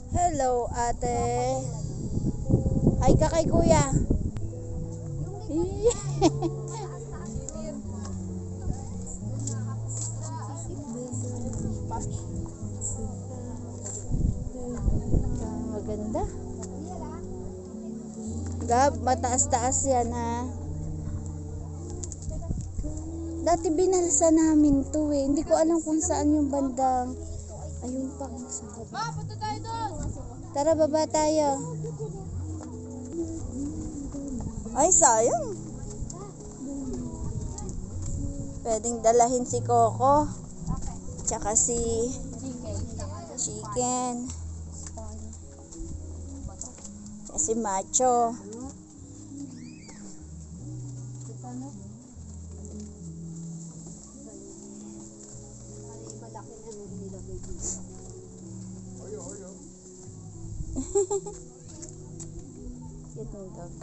Hello, ate. Hi ka kay kuya. Maganda. Gab, mataas-taas yan ha. Dati binalsa namin to eh. Hindi ko alam kung saan yung bandang. Ayun pa. Tara, baba tayo. Ay, sayang. Pwedeng dalahin si Coco. Tsaka si Chicken. Kasi Macho. Cute ng dog.